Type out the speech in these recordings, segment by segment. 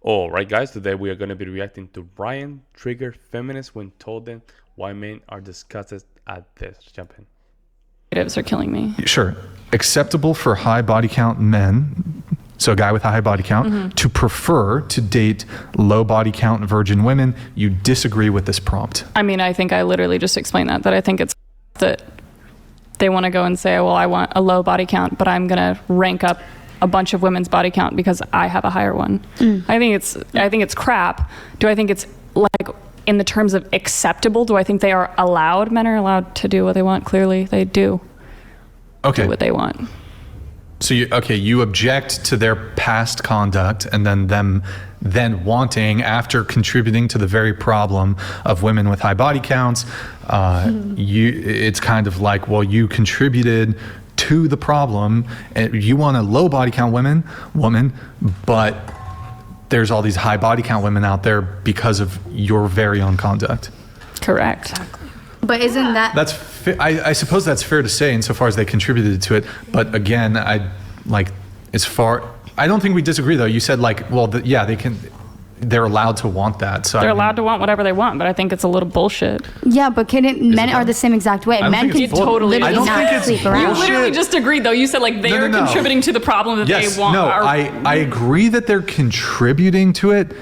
All right, guys, today we are going to be reacting to Ryan triggered feminists when told them why men are disgusted at this. Jump in. Are killing me. Sure. Acceptable for high body count men, so a guy with a high body count, to prefer to date low body count virgin women. You disagree with this prompt. I mean, I think I literally just explained that I think it's that they want to go and say, well, I want a low body count, but I'm going to rank up a bunch of women's body count because I have a higher one. I think it's crap. Do I think it's like in the terms of acceptable? Do I think they are allowed? Men are allowed to do what they want. Clearly they do. Okay. Do what they want. So you object to their past conduct and then them wanting, after contributing to the very problem of women with high body counts, it's kind of like, well, you contributed to the problem and you want a low body count woman, but there's all these high body count women out there because of your very own conduct. Correct. Exactly. But isn't that... I suppose that's fair to say insofar as they contributed to it. But again, I don't think we disagree though. You said like, well, they're allowed to want that. So they're allowed to want whatever they want, but I think it's a little bullshit. Yeah, but men are the same exact way. Men can totally. literally not sleep around. You literally just agreed though. You said like they are contributing to the problem that they want. I agree that they're contributing to it,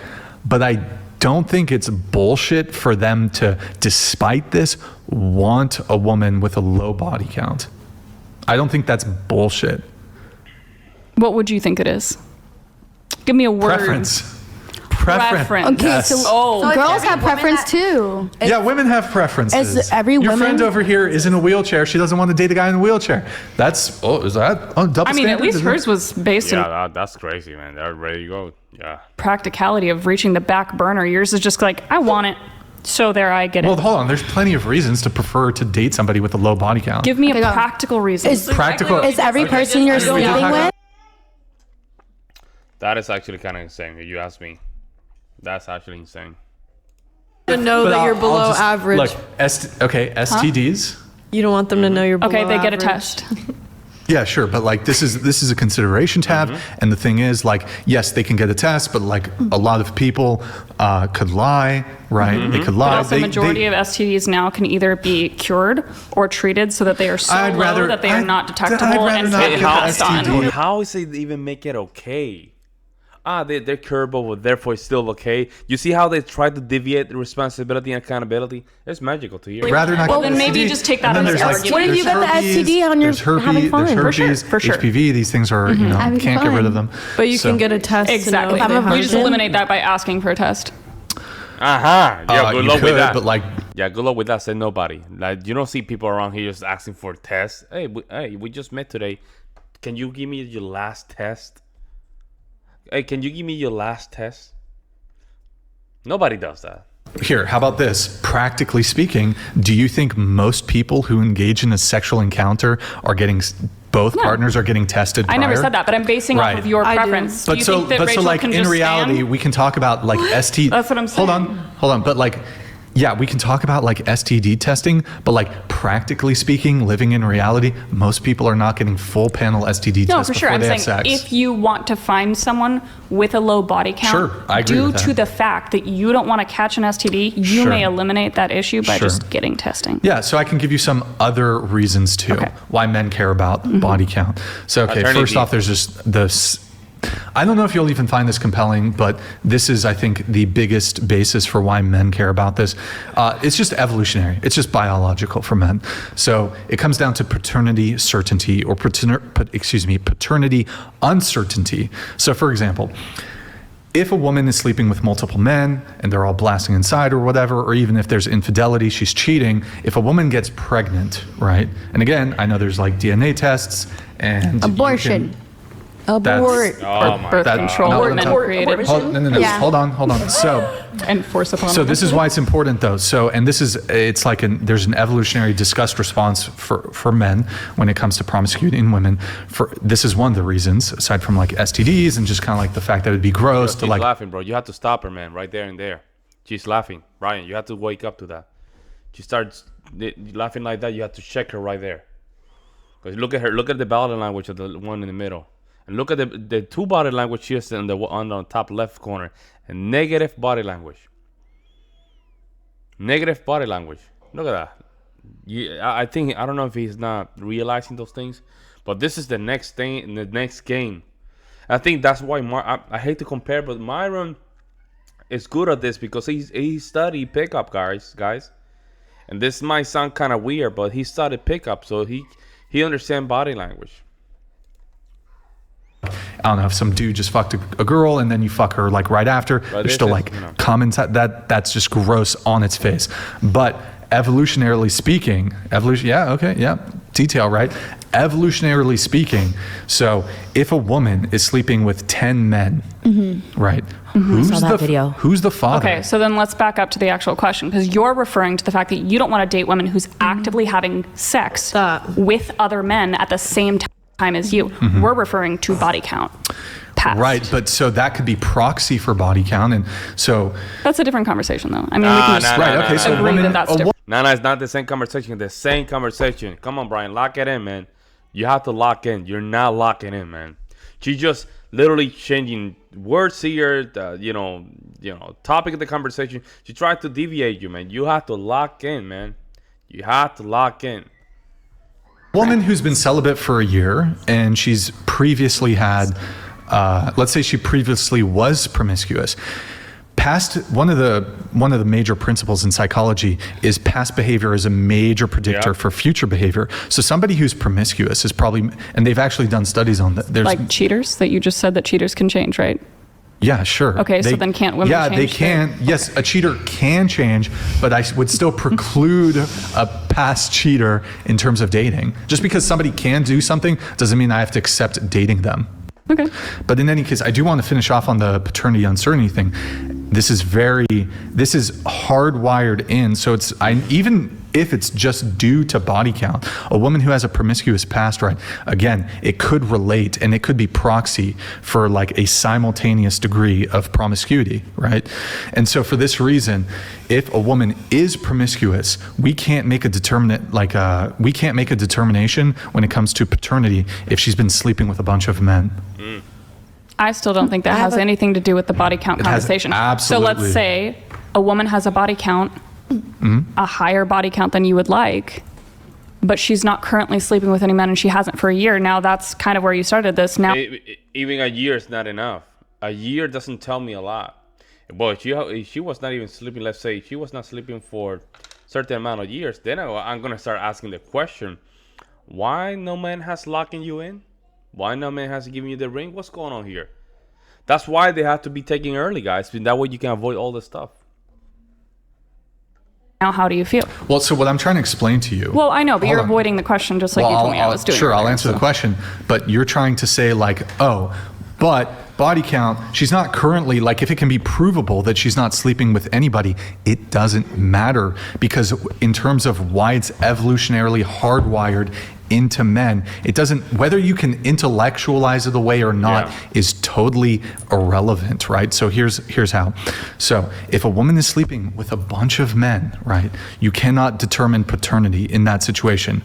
but I don't think it's bullshit for them to, despite this, want a woman with a low body count. I don't think that's bullshit. What would you think it is? Give me a word. Preference. Okay, yes. so girls have preference too. Yeah, women have preferences. Your friend over here is in a wheelchair. She doesn't want to date a guy in a wheelchair. Is that double I mean, at least hers was based on that's crazy, man. They're ready to go. Yeah. Practicality of reaching the back burner. Yours is just like, I want it. So there, I get it. Well, hold on. There's plenty of reasons to prefer to date somebody with a low body count. Give me a practical reason. Is every person you're sleeping with? That is actually kind of insane. If you ask me, that's actually insane. To know that you're below average. Look, STDs. You don't want them to know you're below average. Okay, they get a test. Yeah, sure, but like this is a consideration tab, and the thing is, like, yes, they can get a test, but like a lot of people could lie, right? They could lie. But also, the majority of STDs now can either be cured or treated so that they are so low that they are not detectable and passed on. How is it even make it okay? They're curable, but therefore it's still okay. You see how they try to deviate the responsibility and accountability? It's magical to hear. Rather not. Well, then maybe you just take that as an argument. What if you got the STD on your having fun? There's herpes, for sure. HPV. These things are, can't get rid of them. But you can get a test. Exactly. We just eliminate that by asking for a test. Yeah, good luck with that. But like, yeah, good luck with that. Said nobody. Like, you don't see people around here just asking for tests. Hey, we just met today. Can you give me your last test? Hey, can you give me your last test? Nobody does that. Here, how about this? Practically speaking, do you think most people who engage in a sexual encounter are getting both partners are getting tested prior? I never said that, but I'm basing off of your preference. But so like in reality, we can talk about like STD. That's what I'm saying. Hold on. But like, yeah, we can talk about like STD testing, but like practically speaking, living in reality, most people are not getting full panel STD tests before they have sex. If you want to find someone with a low body count, I agree due with that. to the fact that you don't want to catch an STD, you may eliminate that issue by just getting testing. Yeah, so I can give you some other reasons too why men care about body count. So first off, there's just this. I don't know if you'll even find this compelling, but this is, I think, the biggest basis for why men care about this. It's just evolutionary. It's just biological for men. So it comes down to paternity certainty or paternity uncertainty. So for example, if a woman is sleeping with multiple men and they're all blasting inside or whatever, or even if there's infidelity, she's cheating. If a woman gets pregnant, right? And again, I know there's like DNA tests and abortion. Birth control. Hold on. So enforce upon. So this is why it's important, though. So, and this is, it's like there's an evolutionary disgust response for men when it comes to promiscuity in women. This is one of the reasons, aside from like STDs and just kind of like the fact that it'd be gross to like. She's laughing, bro. You have to stop her, man, right there and there. She's laughing, Ryan. You have to wake up to that. She starts laughing like that. You have to check her right there. Because look at her. Look at the body language of the one in the middle. And look at the two body language here on the top left corner. And negative body language. Negative body language. Look at that. I think, I don't know if he's not realizing those things, but this is the next thing in the next game. I think that's why I hate to compare, but Myron is good at this because he studied pickup, guys. And this might sound kind of weird, but he studied pickup, so he understands body language. I don't know if some dude just fucked a girl and then you fuck her like right after. There's still like comments that's just gross on its face. But evolutionarily speaking, detail, right? Evolutionarily speaking, so if a woman is sleeping with 10 men, right? Who's the father? Okay, so then let's back up to the actual question, because you're referring to the fact that you don't want to date women who's actively having sex with other men at the same time as you. We're referring to body count. Past. Right, but so that could be proxy for body count, and so that's a different conversation, though. I mean, we can just agree that that's different. No, it's not the same conversation. The same conversation. Come on, Brian, lock it in, man. You have to lock in. You're not locking in, man. She's just literally changing words here. Topic of the conversation. She tried to deviate you, man. You have to lock in, man. You have to lock in. Woman who's been celibate for a year and she's previously had, let's say she previously was promiscuous. One of the major principles in psychology is past behavior is a major predictor for future behavior. So somebody who's promiscuous is probably, and they've actually done studies on that. There's like cheaters that you just said that cheaters can change, right? Yeah, sure. Okay, so then can't women change? Yeah, they can. Yes, a cheater can change, but I would still preclude a past cheater in terms of dating. Just because somebody can do something doesn't mean I have to accept dating them. Okay. But in any case, I do want to finish off on the paternity uncertainty thing. This is hardwired in. So even if it's just due to body count, a woman who has a promiscuous past, right, again, it could relate and it could be proxy for like a simultaneous degree of promiscuity, right? And so for this reason, if a woman is promiscuous, we can't make a determination when it comes to paternity if she's been sleeping with a bunch of men. I still don't think that has anything to do with the body count conversation. Absolutely. So let's say a woman has a body count, a higher body count than you would like, but she's not currently sleeping with any men and she hasn't for a year. Now that's kind of where you started this. Now, even a year is not enough. A year doesn't tell me a lot. But she was not even sleeping. Let's say she was not sleeping for a certain amount of years. Then I'm gonna start asking the question: why no man has locking you in? Why no man has given you the ring? What's going on here? That's why they have to be taken early, guys. That way you can avoid all this stuff. Now, how do you feel? Well, so what I'm trying to explain to you. Well, I know, but you're avoiding the question just like you told me I was doing. Sure, I'll answer the question. But you're trying to say like, but body count, she's not currently, like if it can be provable that she's not sleeping with anybody, it doesn't matter. Because in terms of why it's evolutionarily hardwired into men, it doesn't, whether you can intellectualize it away or not is totally irrelevant, right? So here's how. So if a woman is sleeping with a bunch of men, right, you cannot determine paternity in that situation,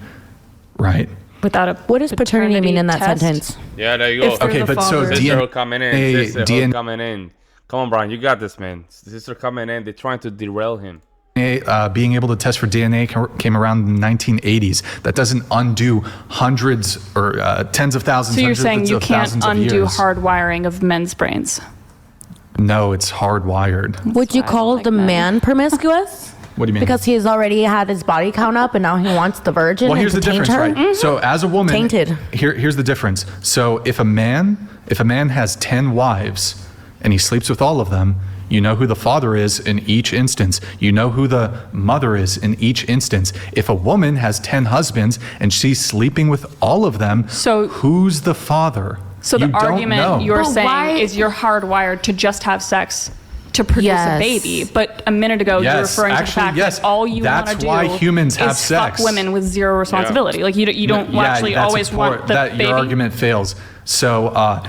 right? Without a what does paternity mean in that sentence? Yeah, there you go. Okay, but so sister coming in, coming in. Come on, Brian, you got this, man. Sister coming in, they're trying to derail him. Being able to test for DNA came around in the 1980s. That doesn't undo hundreds or tens of thousands. So you're saying you can't undo hardwiring of men's brains? No, it's hardwired. Would you call the man promiscuous? What do you mean? Because he's already had his body count up and now he wants the virgin. Well, here's the difference, right? Mm-hmm. So as a woman, tainted. Here's the difference. So if a man has 10 wives and he sleeps with all of them, you know who the father is in each instance. You know who the mother is in each instance. If a woman has 10 husbands and she's sleeping with all of them, so who's the father? So the argument you're saying is you're hardwired to just have sex to produce a baby. But a minute ago, you're referring to the fact that all you want to do humans have is sex. Fuck women with zero responsibility. Yeah. Like you don't actually always want the baby. Your argument fails. So,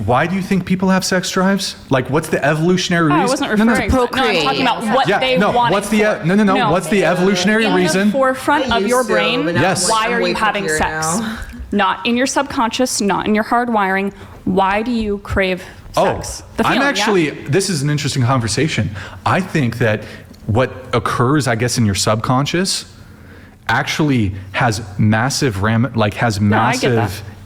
why do you think people have sex drives? Like, what's the evolutionary reason? I wasn't referring to procreate. No, I'm talking about what they want. What's the What's the evolutionary reason? In the forefront of your brain, why are you having sex? not in your subconscious, not in your hardwiring. Why do you crave sex? This is an interesting conversation. I think that what occurs, I guess, in your subconscious actually has massive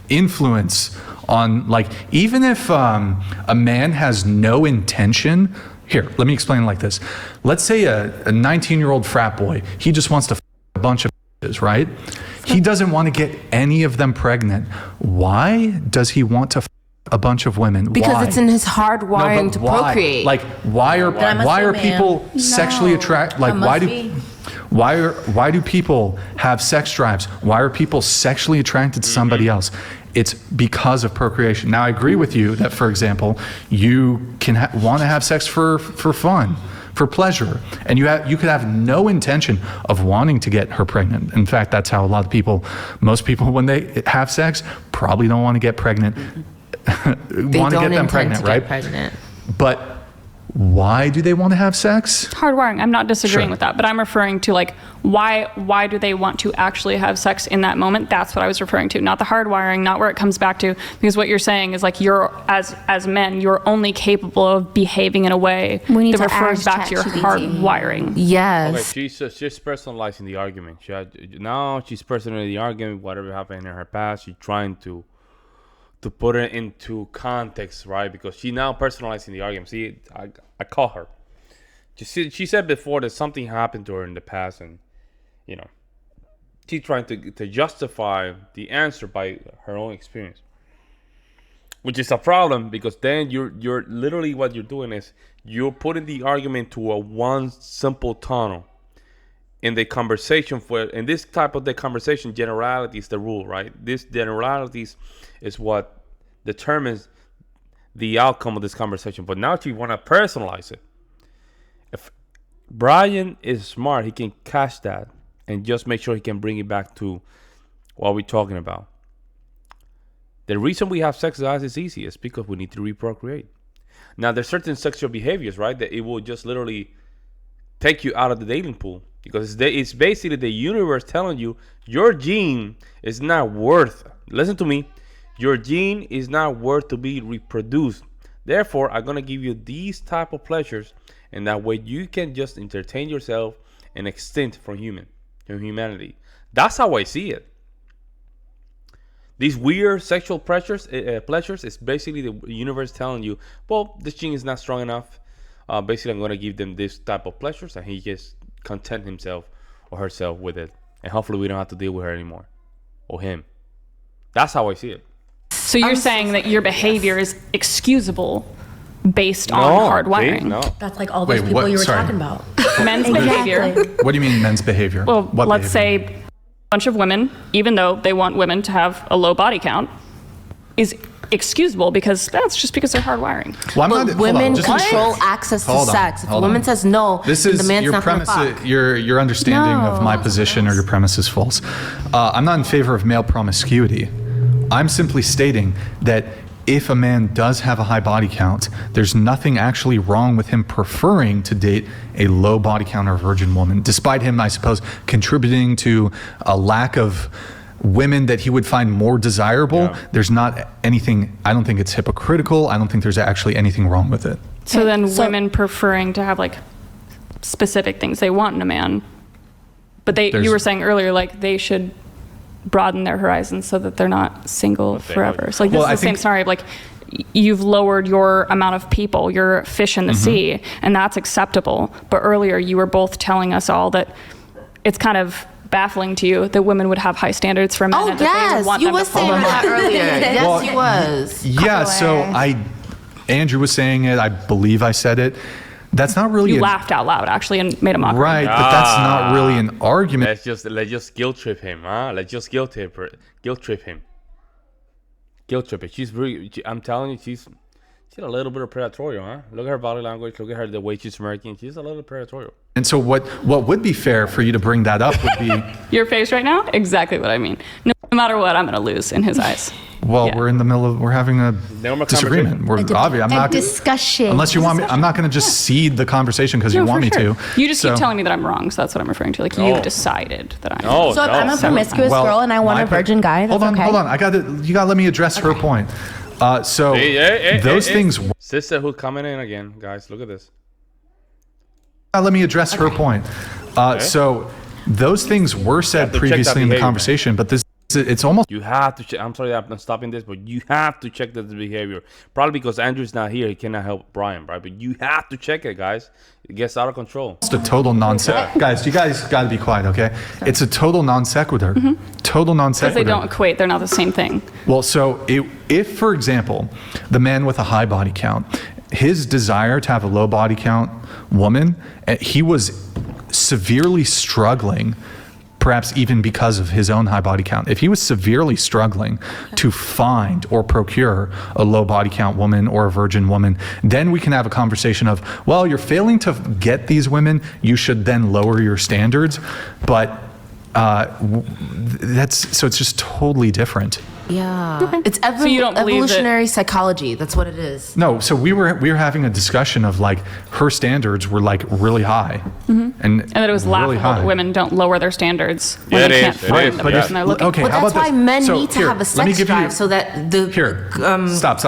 influence on, like, even if a man has no intention. Here, let me explain it like this. Let's say a 19-year-old frat boy, he just wants to a bunch of right? He doesn't want to get any of them pregnant. Why does he want to a bunch of women? Because it's in his hard wiring to procreate. Like, why are people sexually attracted? Like, why do people have sex drives? Why are people sexually attracted to somebody else? It's because of procreation. Now, I agree with you that, for example, you can want to have sex for fun, for pleasure, and you could have no intention of wanting to get her pregnant. In fact, that's how most people, when they have sex, probably don't want to get pregnant. Want to get them pregnant, right? But why do they want to have sex? Hardwiring. I'm not disagreeing with that, but I'm referring to, like, why do they want to actually have sex in that moment? That's what I was referring to, not the hardwiring, not where it comes back to, because what you're saying is, like, you're as men, you're only capable of behaving in a way that refers back to your hardwiring. Yes. Okay, she's personalizing the argument. Now she's personalizing the argument. Whatever happened in her past, she's trying to put it into context, right? Because she now personalizing the argument. See, I call her. She said before that something happened to her in the past, and she's trying to justify the answer by her own experience, which is a problem, because then you're literally, what you're doing is you're putting the argument to a one simple tunnel in the conversation. In this type of the conversation, generality is the rule, right? This generalities is what determines the outcome of this conversation. But now you want to personalize it. If Brian is smart, he can catch that and just make sure he can bring it back to what we're talking about. The reason we have sex, guys, is easy. It's because we need to reprocreate. Now, there's certain sexual behaviors, right, that it will just literally take you out of the dating pool, because it's basically the universe telling you your gene is not worth, listen to me, your gene is not worth to be reproduced. Therefore, I'm going to give you these type of pleasures, and that way you can just entertain yourself and extend from humanity. That's how I see it. These weird sexual pleasures is basically the universe telling you, well, this gene is not strong enough. Basically, I'm going to give them this type of pleasures, and he just content himself or herself with it. And hopefully we don't have to deal with her anymore, or him. That's how I see it. So you're saying that your behavior is excusable based on hardwiring? No. That's like all those people you were talking about. Men's behavior. What do you mean men's behavior? Well, let's say a bunch of women, even though they want women to have a low body count, is excusable because that's just because they're hardwiring. Well, but women control access to sex. If a woman says no, this then is the man's your not premise. fuck. Your understanding of my position or your premise is false. I'm not in favor of male promiscuity. I'm simply stating that if a man does have a high body count, there's nothing actually wrong with him preferring to date a low body count or virgin woman, despite him, I suppose, contributing to a lack of women that he would find more desirable. Yeah. There's not anything, I don't think it's hypocritical. I don't think there's actually anything wrong with it. So then women preferring to have, like, specific things they want in a man, but you were saying earlier, like, they should broaden their horizons so that they're not single forever. So, like, this is the same scenario. Like, you've lowered your amount of people, your fish in the sea, and that's acceptable. But earlier you were both telling us all that it's kind of baffling to you that women would have high standards for men. Oh, and that they would want you them were to saying that earlier. Yes, you was. Yeah, so Andrew was saying it. I believe I said it. That's not really. You laughed out loud, actually, and made a mockery. Right, but that's not really an argument. Let's just guilt trip him, huh? Let's just guilt trip him. Guilt trip it. She's really. I'm telling you, she's a little bit of predatory, huh? Look at her body language. Look at her, the way she's smirking. She's a little predatory. And so, what would be fair for you to bring that up would be your face right now. Exactly what I mean. No matter what, I'm going to lose in his eyes. Well, Yeah. we're having a Normal disagreement. I'm not discussion. unless you want me. I'm not going to just cede the conversation because you No, want for me sure. to. You just keep telling me that I'm wrong, so that's what I'm referring to. Like you've decided that I'm wrong. So if I'm a promiscuous girl and I want a virgin guy, that's okay. Hold on. You got to let me address her point. Those things. Sister who's coming in again, guys. Look at this. Let me address her point. So those things were said previously in the conversation, but it's almost. You have to check. I'm sorry I'm stopping this, but you have to check the behavior. Probably because Andrew's not here, he cannot help Brian, right? But you have to check it, guys. It gets out of control. It's a total non sequitur. Guys, you guys got to be quiet, okay? It's a total non sequitur. Total non sequitur. Because they don't equate. They're not the same thing. Well, so if, for example, the man with a high body count, his desire to have a low body count woman, he was severely struggling, perhaps even because of his own high body count. If he was severely struggling to find or procure a low body count woman or a virgin woman, then we can have a conversation of, well, you're failing to get these women, you should then lower your standards. But it's just totally different. Yeah. Okay. It's So you don't believe evolutionary psychology. That's what it is. No, so we were having a discussion of like her standards were like really high, and that it was really laughable that women don't lower their standards when they can't find the person they're looking okay, for. But how that's about why this? men So need to here, have a let me sex give you- drive so that the Here, stop.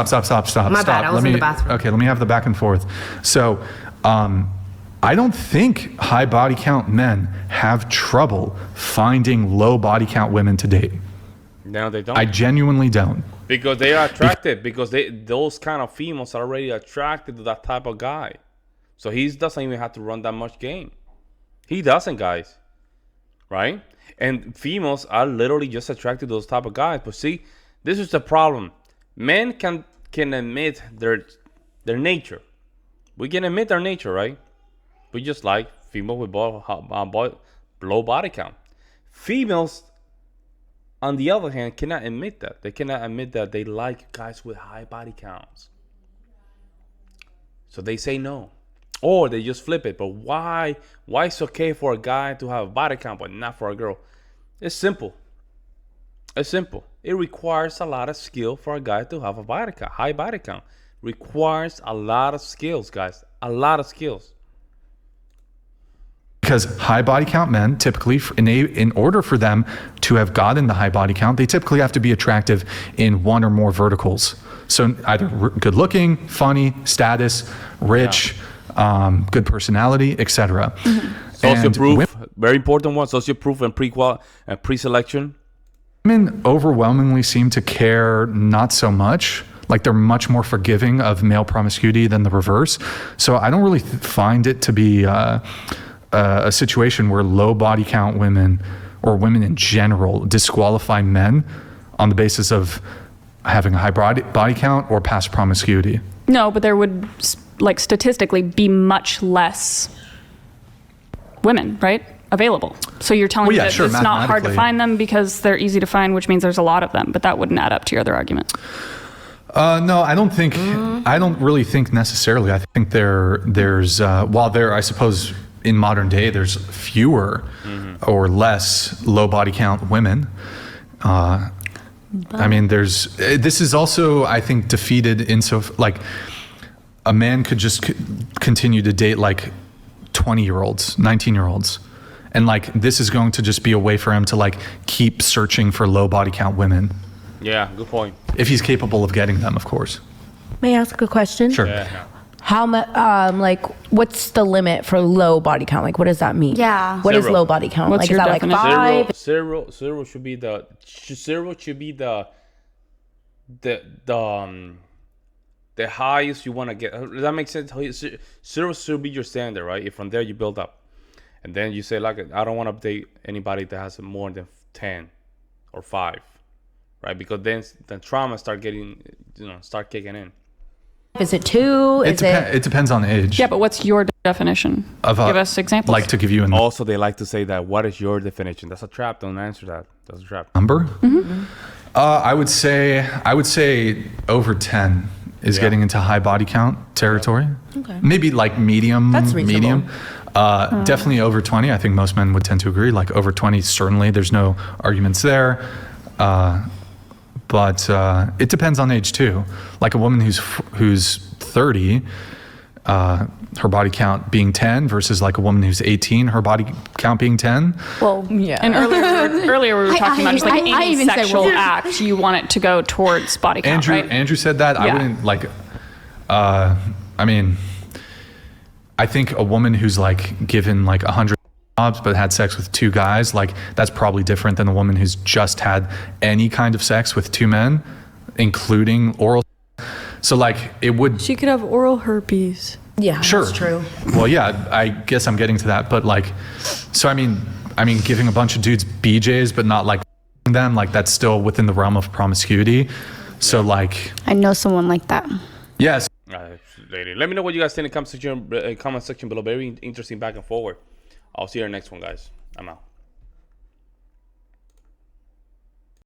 My bad, I was in the bathroom. Okay, let me have the back and forth. So, I don't think high body count men have trouble finding low body count women to date. No, they don't. I genuinely don't. Because they are attracted. Because those kind of females are already attracted to that type of guy. So he doesn't even have to run that much game. He doesn't, guys. Right? And females are literally just attracted to those type of guys. But see, this is the problem. Men can admit their nature. We can admit our nature, right? We just like female with low body count. Females, on the other hand, cannot admit that. They cannot admit that they like guys with high body counts. So they say no. Or they just flip it. But why it's okay for a guy to have a body count but not for a girl? It's simple. It's simple. It requires a lot of skill for a guy to have a high body count. Requires a lot of skills, guys. A lot of skills. Because high body count men typically, in order for them to have gotten the high body count, they typically have to be attractive in one or more verticals. So either good looking, funny, status, rich, good personality, etc. Social proof, very important one. Social proof and pre-selection. Women overwhelmingly seem to care not so much. Like they're much more forgiving of male promiscuity than the reverse. So I don't really find it to be a situation where low body count women or women in general disqualify men on the basis of having a high body count or past promiscuity. No, but there would, like, statistically be much less women, right, available. So you're telling me that it's not hard to find them because they're easy to find, which means there's a lot of them, but that wouldn't add up to your other argument. No, I don't think. I don't really think necessarily. I think there's while there, I suppose, in modern day, there's fewer or less low body count women. I mean, this is also, I think, defeated like a man could just continue to date like 20-year-olds, 19-year-olds. And like, this is going to just be a way for him to like keep searching for low body count women. Yeah, good point. If he's capable of getting them, of course. May I ask a question? Sure. Yeah. How much? Like, what's the limit for low body count? Like, what does that mean? Yeah. What is Zero. low body count? What's Like, your is that definition? like 5? Zero should be the highest you want to get. Does that make sense? Zero should be your standard, right? If from there you build up, and then you say like, I don't want to date anybody that has more than 10 or 5, right? Because then the trauma start kicking in. Is it 2? It depends on the age. Yeah, but what's your definition? Give us examples. Like to give you an Also, they like to say that. What is your definition? That's a trap. Don't answer that. That's a trap. number. I would say over 10 is getting into high body count territory. Okay. Maybe like medium. That's reasonable. Medium. Definitely over 20. I think most men would tend to agree. Like over 20, certainly there's no arguments there. but it depends on age too. Like a woman who's 30, her body count being 10 versus like a woman who's 18, her body count being 10. Well, yeah. And earlier we were talking about just like any sexual act, you want it to go towards body count, right? Andrew said that. Yeah. I wouldn't like, I mean, I think a woman who's like given like 100 jobs but had sex with 2 guys, like that's probably different than a woman who's just had any kind of sex with 2 men, including oral. So like it would. She could have oral herpes. Yeah, sure. That's true. Well, yeah, I guess I'm getting to that, but like, so I mean, giving a bunch of dudes BJs but not like them, like that's still within the realm of promiscuity. So like, I know someone like that. Yes. Lady, let me know what you guys think in the comment section below. Very interesting back and forward. I'll see you in the next one, guys. I'm out.